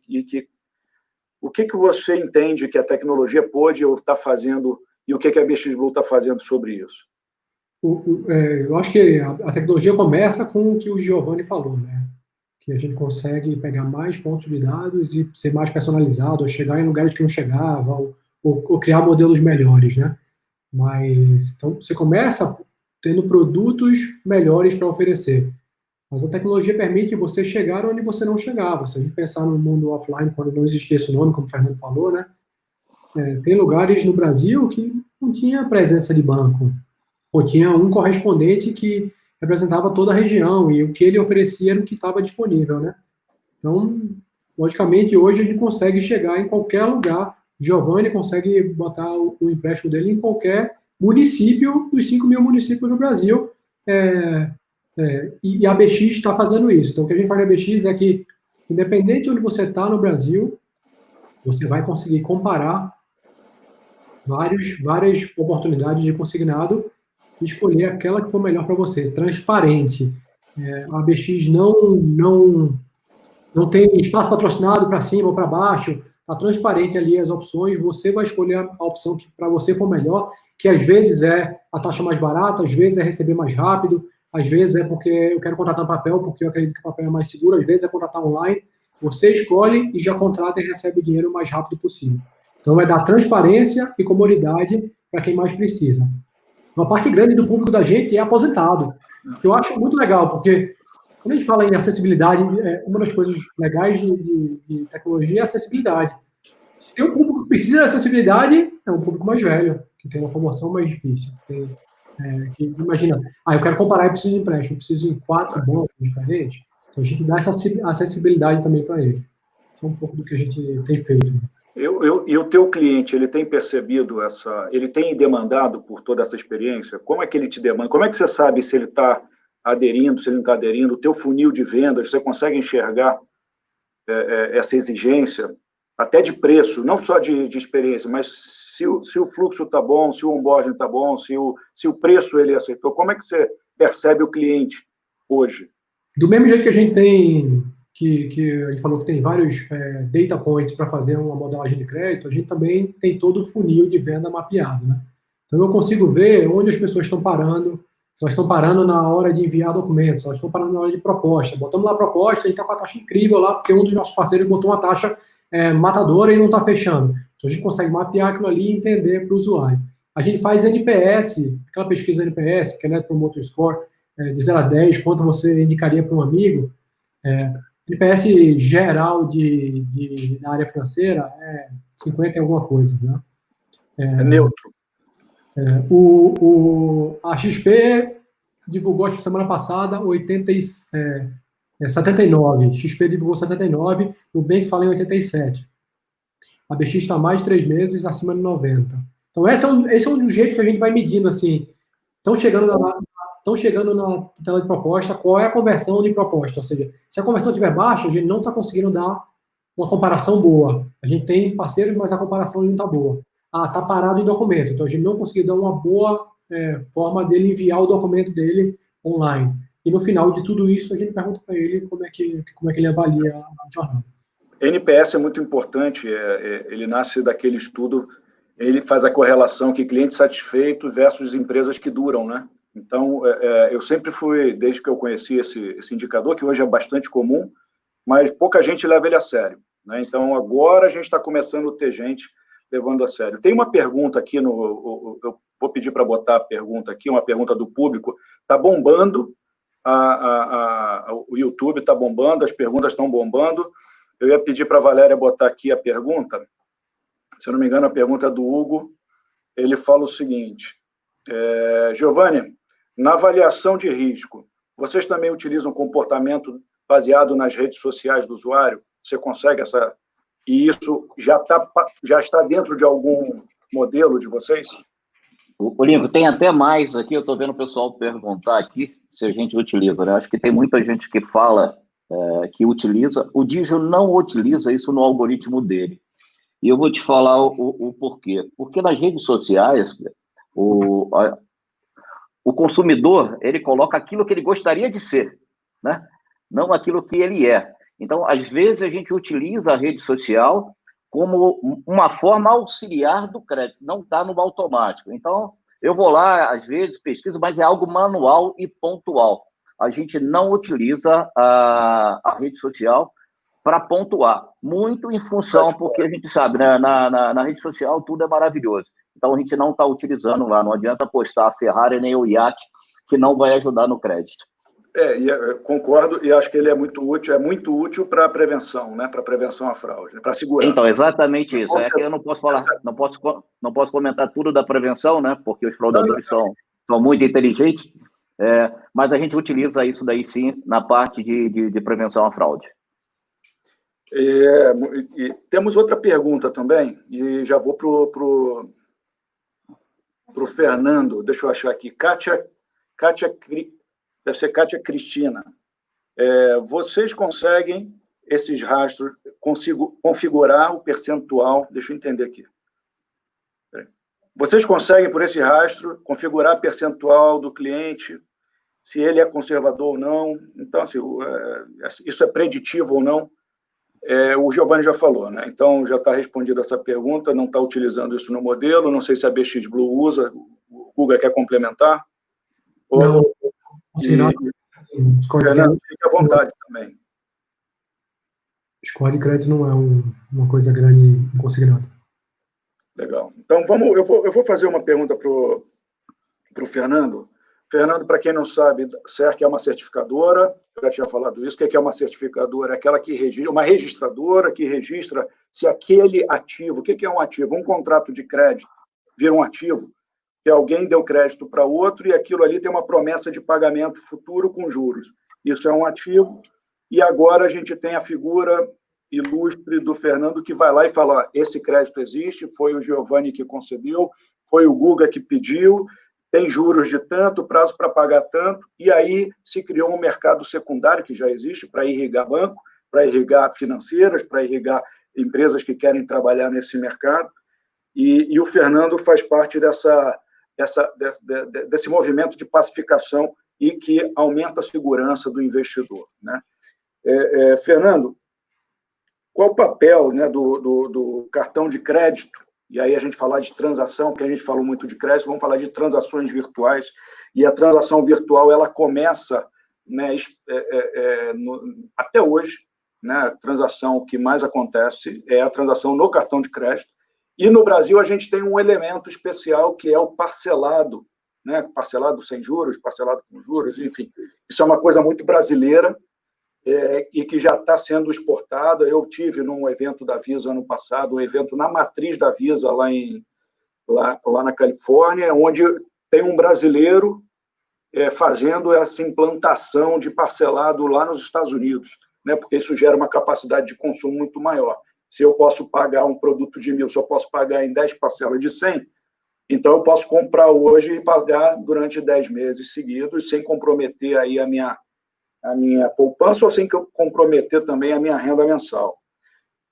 o que você entende que a tecnologia pode ou está fazendo e o que a BX Blue está fazendo sobre isso? Eu acho que a tecnologia começa com o que o Giovanni falou, né? Que a gente consegue pegar mais pontos de dados e ser mais personalizado, ou chegar em lugares que não chegava, ou criar modelos melhores, né? Mas, então, você começa tendo produtos melhores para oferecer. Mas a tecnologia permite você chegar onde você não chegava. Se a gente pensar no mundo offline, quando não existia esse nome, como o Fernando falou, né? Tem lugares no Brasil que não tinha presença de banco, ou tinha um correspondente que representava toda a região, e o que ele oferecia era o que estava disponível, né? Então, logicamente, hoje a gente consegue chegar em qualquer lugar. Giovanni consegue botar o empréstimo dele em qualquer município dos 5 mil municípios do Brasil, e a BX está fazendo isso. Então, o que a gente faz na BX é que, independente de onde você está no Brasil, você vai conseguir comparar várias oportunidades de consignado e escolher aquela que for melhor para você. Transparente. A BX não tem espaço patrocinado para cima ou para baixo. Está transparente ali as opções. Você vai escolher a opção que para você for melhor, que às vezes é a taxa mais barata, às vezes é receber mais rápido, às vezes é porque eu quero contratar no papel, porque eu acredito que o papel é mais seguro, às vezes é contratar online. Você escolhe e já contrata e recebe o dinheiro o mais rápido possível. Então, vai dar transparência e comodidade para quem mais precisa. Uma parte grande do público da gente é aposentado, que eu acho muito legal, porque quando a gente fala em acessibilidade, uma das coisas legais de tecnologia é a acessibilidade. Se tem um público que precisa de acessibilidade, é um público mais velho, que tem uma promoção mais difícil. Que imagina, eu quero comparar e preciso de empréstimo, eu preciso em 4 bancos diferentes, então a gente dá essa acessibilidade também para ele. Isso é um pouco do que a gente tem feito. E o teu cliente, ele tem percebido ele tem demandado por toda essa experiência? Como é que ele te demanda? Como é que você sabe se ele está aderindo, se ele não está aderindo? O teu funil de vendas, você consegue enxergar essa exigência, até de preço, não só de experiência, mas se o fluxo está bom, se o onboarding está bom, se o preço ele aceitou, como é que você percebe o cliente hoje? Do mesmo jeito que a gente tem, que a gente falou que tem vários data points para fazer uma modelagem de crédito, a gente também tem todo o funil de venda mapeado, né? Então eu consigo ver onde as pessoas estão parando, se elas estão parando na hora de enviar documentos, se elas estão parando na hora de proposta. Botamos lá a proposta, a gente está com a taxa incrível lá, porque um dos nossos parceiros botou uma taxa matadora e não está fechando. Então a gente consegue mapear aquilo ali e entender para o usuário. A gente faz NPS, aquela pesquisa NPS, que é Net Promoter Score, de 0 a 10, quanto você indicaria para um amigo. NPS geral da área financeira é 50 e alguma coisa, né? É neutro. A XP divulgou, acho que semana passada, 79. XP divulgou 79, o Nubank fala em 87. A BX está mais de 3 meses acima de 90. Então, esse é um dos jeitos que a gente vai medindo, assim. Estão chegando estão chegando na tela de proposta, qual é a conversão de proposta. Ou seja, se a conversão estiver baixa, a gente não está conseguindo dar uma comparação boa. A gente tem parceiros, mas a comparação não está boa. Ah, está parado em documento. Então, a gente não conseguiu dar uma boa forma dele enviar o documento dele online. E no final de tudo isso, a gente pergunta para ele como é que ele avalia a jornada. NPS é muito importante, ele nasce daquele estudo, ele faz a correlação que cliente satisfeito versus empresas que duram, né? Então, eu sempre fui, desde que eu conheci esse indicador, que hoje é bastante comum, mas pouca gente leva ele a sério, né? Então, agora a gente está começando a ter gente levando a sério. Tem uma pergunta aqui, eu vou pedir para botar a pergunta aqui, uma pergunta do público, está bombando, o YouTube está bombando, as perguntas estão bombando. Eu ia pedir para a Valéria botar aqui a pergunta. Se eu não me engano, a pergunta é do Hugo. Ele fala o seguinte: Giovanni, na avaliação de risco, vocês também utilizam comportamento baseado nas redes sociais do usuário? Você consegue e isso já está dentro de algum modelo de vocês? Lincoln, tem até mais aqui, eu estou vendo o pessoal perguntar aqui se a gente utiliza, né? Acho que tem muita gente que fala que utiliza, o Digio não utiliza isso no algoritmo dele. E eu vou te falar o porquê. Porque nas redes sociais, o consumidor, ele coloca aquilo que ele gostaria de ser, né? Não aquilo que ele é. Então, às vezes, a gente utiliza a rede social como uma forma auxiliar do crédito, não está no automático. Então, eu vou lá, às vezes, pesquiso, mas é algo manual e pontual. A gente não utiliza a rede social para pontuar, muito em função, porque a gente sabe, né, na rede social tudo é maravilhoso. Então, a gente não está utilizando lá, não adianta postar a Ferrari nem o iate, que não vai ajudar no crédito. Eu concordo, e acho que ele é muito útil para a prevenção, né? Para prevenção à fraude, né? Para a segurança. Então, exatamente isso. É que eu não posso falar, não posso comentar tudo da prevenção, né? Porque os fraudadores são muito inteligentes, mas a gente utiliza isso daí sim na parte de prevenção à fraude. E temos outra pergunta também, e já vou pro Fernando, deixa eu achar aqui, deve ser Kátia Cristina. Vocês conseguem, esses rastros, configurar o percentual, deixa eu entender aqui. Vocês conseguem, por esse rastro, configurar o percentual do cliente, se ele é conservador ou não? Então, assim, isso é preditivo ou não? O Giovanni já falou, né? Então, já está respondida essa pergunta, não está utilizando isso no modelo, não sei se a BX Blue usa, o Guga quer complementar? Não. Fernando, fique à vontade também. Score de crédito não é uma coisa grande consignado. Legal. Então, eu vou fazer uma pergunta para o Fernando. Fernando, para quem não sabe, CERC é uma certificadora, eu já tinha falado isso. O que é uma certificadora? É aquela que registra, uma registradora que registra se aquele ativo, o que é um ativo? Um contrato de crédito vira um ativo, que alguém deu crédito para outro e aquilo ali tem uma promessa de pagamento futuro com juros. Isso é um ativo. E agora a gente tem a figura ilustre do Fernando que vai lá e fala: ó, esse crédito existe, foi o Giovanni que concedeu, foi o Guga que pediu, tem juros de tanto, prazo para pagar tanto, e aí se criou um mercado secundário que já existe para irrigar banco, para irrigar financeiras, para irrigar empresas que querem trabalhar nesse mercado, e o Fernando faz parte desse movimento de pacificação e que aumenta a segurança do investidor, né? Fernando, qual o papel, né, do cartão de crédito? E aí a gente falar de transação, porque a gente falou muito de crédito, vamos falar de transações virtuais. E a transação virtual, ela começa, né, até hoje, né, a transação que mais acontece é a transação no cartão de crédito. E no Brasil a gente tem um elemento especial que é o parcelado, né, parcelado sem juros, parcelado com juros, enfim. Isso é uma coisa muito brasileira, e que já está sendo exportada. Eu tive num evento da Visa ano passado, um evento na matriz da Visa lá na Califórnia, onde tem um brasileiro fazendo essa implantação de parcelado lá nos Estados Unidos, né? Porque isso gera uma capacidade de consumo muito maior. Se eu posso pagar um produto de 1.000, se eu posso pagar em 10 parcelas de 100, Então, eu posso comprar hoje e pagar durante 10 meses seguidos, sem comprometer aí a minha poupança ou sem comprometer também a minha renda mensal.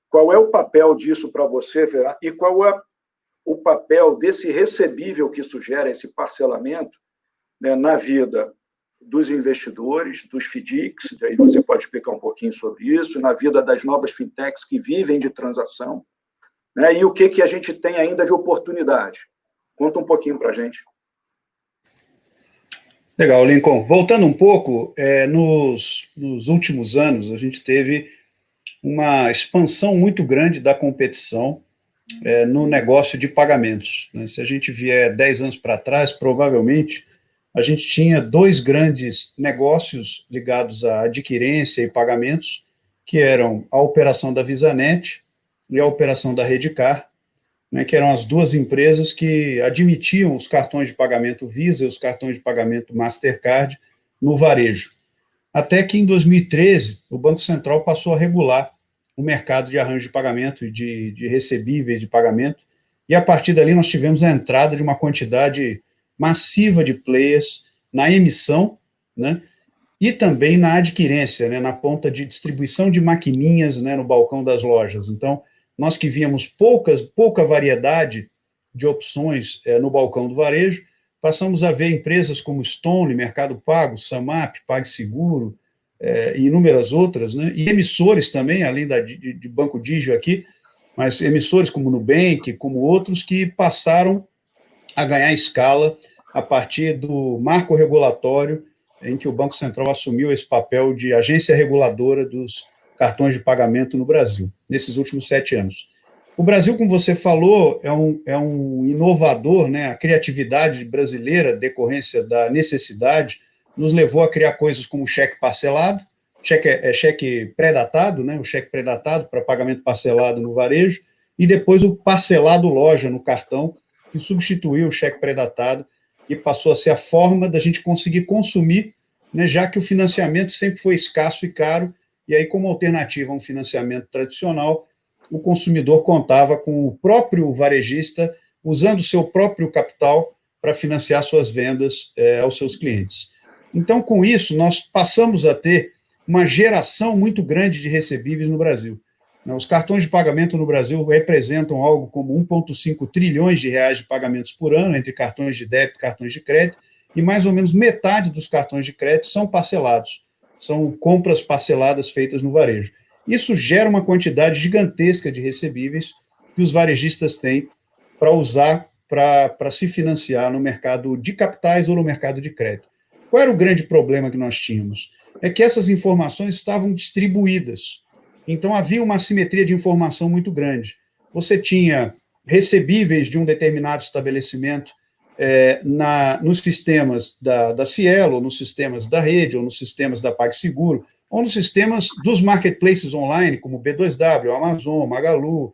Qual é o papel disso para você, Fernando? E qual é o papel desse recebível que sugere esse parcelamento, né, na vida dos investidores, dos FDICs, aí você pode explicar um pouquinho sobre isso, na vida das novas fintechs que vivem de transação, né, e o que a gente tem ainda de oportunidade. Conta um pouquinho para a gente. Legal, Lincoln. Voltando um pouco, nos últimos anos, a gente teve uma expansão muito grande da competição no negócio de pagamentos, né? Se a gente vier 10 anos para trás, provavelmente, a gente tinha 2 grandes negócios ligados à adquirência e pagamentos, que eram a operação da VisaNet e a operação da Redecard, né, que eram as 2 empresas que admitiam os cartões de pagamento Visa e os cartões de pagamento Mastercard no varejo. Até que em 2013, o Banco Central passou a regular o mercado de arranjo de pagamento e de recebíveis de pagamento, e a partir dali nós tivemos a entrada de uma quantidade massiva de players na emissão, né, e também na adquirência, né, na ponta de distribuição de maquininhas, né, no balcão das lojas. Então, nós que víamos pouca variedade de opções no balcão do varejo, passamos a ver empresas como Stone, Mercado Pago, Samap, PagSeguro, e inúmeras outras, né, e emissores também, além de Banco Digio aqui, mas emissores como Nubank, como outros, que passaram a ganhar escala a partir do marco regulatório em que o Banco Central assumiu esse papel de agência reguladora dos cartões de pagamento no Brasil, nesses últimos 7 anos. O Brasil, como você falou, é um inovador, né? A criatividade brasileira, decorrência da necessidade, nos levou a criar coisas como cheque parcelado, cheque pré-datado, né? O cheque pré-datado para pagamento parcelado no varejo, e depois o parcelado loja no cartão, que substituiu o cheque pré-datado e passou a ser a forma da gente conseguir consumir, né? Já que o financiamento sempre foi escasso e caro, e aí, como alternativa a um financiamento tradicional, o consumidor contava com o próprio varejista usando o seu próprio capital para financiar suas vendas aos seus clientes. Então, com isso, nós passamos a ter uma geração muito grande de recebíveis no Brasil. Os cartões de pagamento no Brasil representam algo como 1,5 trilhões de reais de pagamentos por ano, entre cartões de débito e cartões de crédito, e mais ou menos metade dos cartões de crédito são parcelados, são compras parceladas feitas no varejo. Isso gera uma quantidade gigantesca de recebíveis que os varejistas têm para usar para se financiar no mercado de capitais ou no mercado de crédito. Qual era o grande problema que nós tínhamos? É que essas informações estavam distribuídas. Então, havia uma assimetria de informação muito grande. Você tinha recebíveis de um determinado estabelecimento nos sistemas da Cielo, ou nos sistemas da Rede, ou nos sistemas da PagSeguro, ou nos sistemas dos marketplaces online, como B2W, Amazon, Magalu,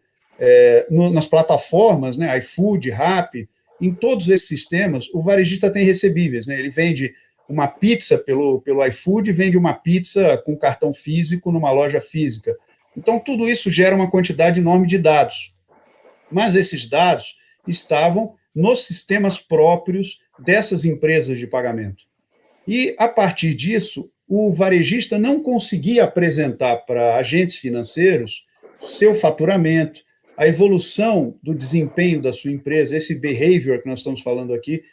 nas plataformas, né, iFood, Rappi, em todos esses sistemas, o varejista tem recebíveis, né, ele vende uma pizza pelo iFood, vende uma pizza com cartão físico numa loja física. Então, tudo isso gera uma quantidade enorme de dados. Mas esses dados estavam nos sistemas próprios dessas empresas de pagamento. E, a partir disso, o varejista não conseguia apresentar para agentes financeiros seu faturamento, a evolução do desempenho da sua empresa, esse behavior que nós estamos falando aqui.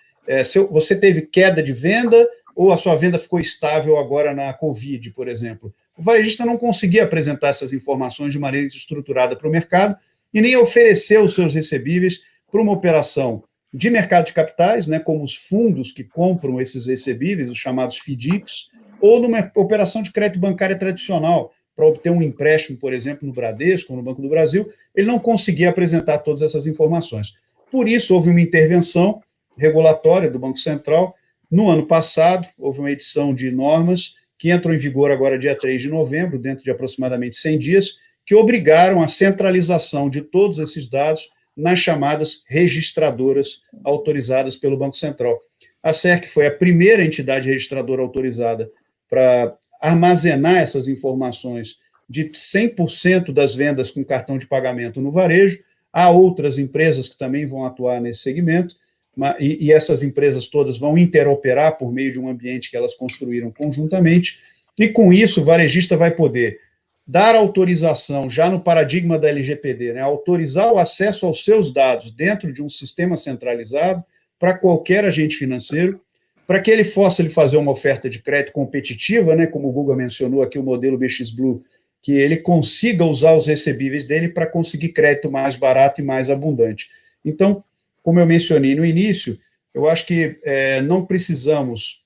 Você teve queda de venda ou a sua venda ficou estável agora na Covid, por exemplo? O varejista não conseguia apresentar essas informações de maneira estruturada para o mercado e nem oferecer os seus recebíveis para uma operação de mercado de capitais, né, como os fundos que compram esses recebíveis, os chamados FDICs, ou numa operação de crédito bancário tradicional, para obter um empréstimo, por exemplo, no Bradesco ou no Banco do Brasil, ele não conseguia apresentar todas essas informações. Por isso, houve uma intervenção regulatória do Banco Central. No ano passado, houve uma edição de normas que entrou em vigor agora dia 3 de novembro, dentro de aproximadamente 100 dias, que obrigaram a centralização de todos esses dados nas chamadas registradoras autorizadas pelo Banco Central. A SERC foi a primeira entidade registradora autorizada para armazenar essas informações de 100% das vendas com cartão de pagamento no varejo. Há outras empresas que também vão atuar nesse segmento, e essas empresas todas vão interoperar por meio de um ambiente que elas construíram conjuntamente, e com isso o varejista vai poder dar autorização, já no paradigma da LGPD, né, autorizar o acesso aos seus dados dentro de um sistema centralizado para qualquer agente financeiro, para que ele possa fazer uma oferta de crédito competitiva, né, como o Guga mencionou aqui, o modelo BX Blue, que ele consiga usar os recebíveis dele para conseguir crédito mais barato e mais abundante. Então, como eu mencionei no início, eu acho que não precisamos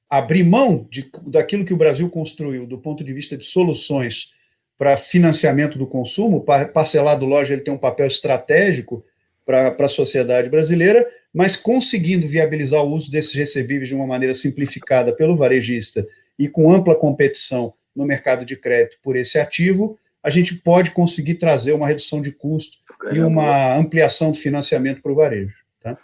abrir mão daquilo que o Brasil construiu do ponto de vista de soluções para financiamento do consumo. Parcelado Loja ele tem um papel estratégico para a sociedade brasileira, mas conseguindo viabilizar o uso desses recebíveis de uma maneira simplificada pelo varejista e com ampla competição no mercado de crédito por esse ativo, a gente pode conseguir trazer uma redução de custo e uma ampliação do financiamento para o varejo. Tá?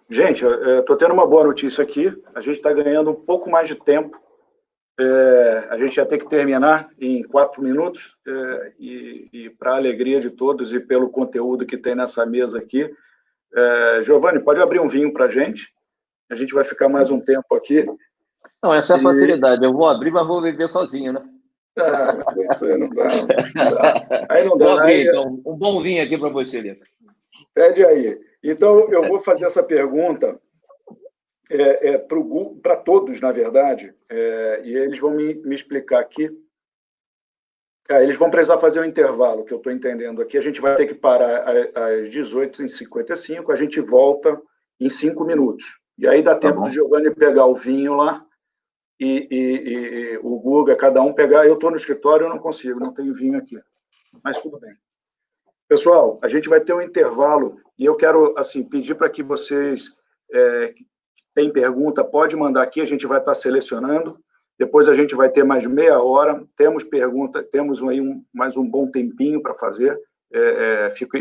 Gente, estou tendo uma boa notícia aqui. A gente está ganhando um pouco mais de tempo. A gente ia ter que terminar em 4 minutos, e para a alegria de todos e pelo conteúdo que tem nessa mesa aqui, Giovanni, pode abrir um vinho para a gente? A gente vai ficar mais um tempo aqui. Não, essa é a facilidade. Eu vou abrir, mas vou beber sozinho, né? Isso aí não dá. Aí não dá. Vou abrir, então, um bom vinho aqui para você, Lico. Pede aí. Então, eu vou fazer essa pergunta para todos, na verdade, e eles vão me explicar aqui. Eles vão precisar fazer um intervalo, que eu estou entendendo aqui. A gente vai ter que parar às 18h55, a gente volta em 5 minutos. E aí dá tempo do Giovanni pegar o vinho lá e o Guga, cada um pegar. Eu estou no escritório, eu não consigo, não tenho vinho aqui. Mas tudo bem. Pessoal, a gente vai ter um intervalo e eu quero pedir para que vocês que têm pergunta, pode mandar aqui, a gente vai estar selecionando. Depois a gente vai ter mais meia hora. Temos pergunta, temos aí mais um bom tempinho para fazer.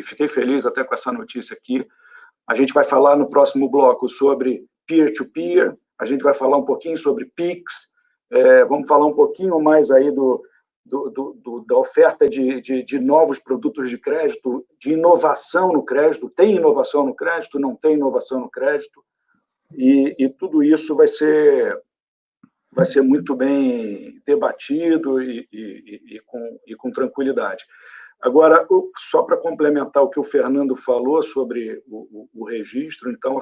Fiquei feliz até com essa notícia aqui. A gente vai falar no próximo bloco sobre peer-to-peer, a gente vai falar um pouquinho sobre PIX, vamos falar um pouquinho mais aí da oferta de novos produtos de crédito, de inovação no crédito. Tem inovação no crédito? Não tem inovação no crédito? E tudo isso vai ser muito bem debatido e com tranquilidade. Agora, só para complementar o que o Fernando falou sobre o registro, então,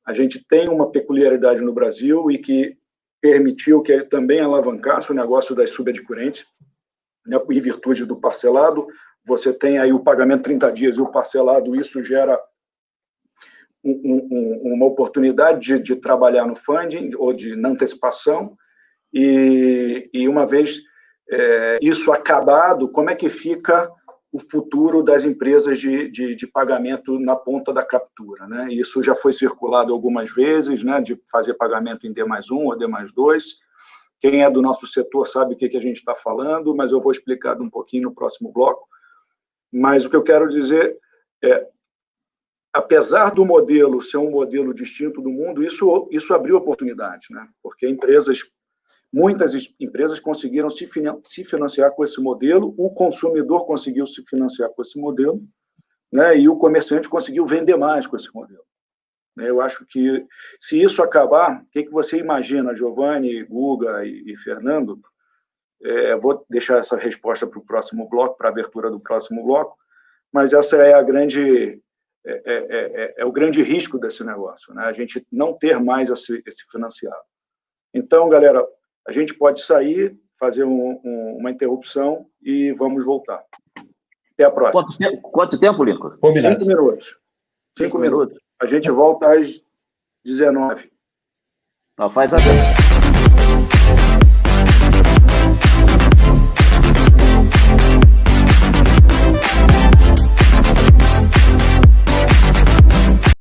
a gente tem uma peculiaridade no Brasil e que permitiu que ele também alavancasse o negócio das subadquirentes, né, em virtude do parcelado. Você tem aí o pagamento 30 dias e o parcelado, isso gera uma oportunidade de trabalhar no funding ou na antecipação, e uma vez isso acabado, como é que fica o futuro das empresas de pagamento na ponta da captura, né? Isso já foi circulado algumas vezes, né, de fazer pagamento em D+1 ou D+2. Quem é do nosso setor sabe o que a gente está falando, mas eu vou explicar um pouquinho no próximo bloco. Mas o que eu quero dizer apesar do modelo ser um modelo distinto do mundo, isso abriu oportunidades, né? Porque muitas empresas conseguiram se financiar com esse modelo, o consumidor conseguiu se financiar com esse modelo, né? E o comerciante conseguiu vender mais com esse modelo. Eu acho que, se isso acabar, o que você imagina, Giovanni, Guga e Fernando? Vou deixar essa resposta para o próximo bloco, para a abertura do próximo bloco, mas essa é o grande risco desse negócio, né? A gente não ter mais esse financiado. Então, galera, a gente pode sair, fazer uma interrupção e vamos voltar. Até a próxima. Quanto tempo, Lincoln? 5 minutos. 5 minutos. A gente volta às 19h. Faz a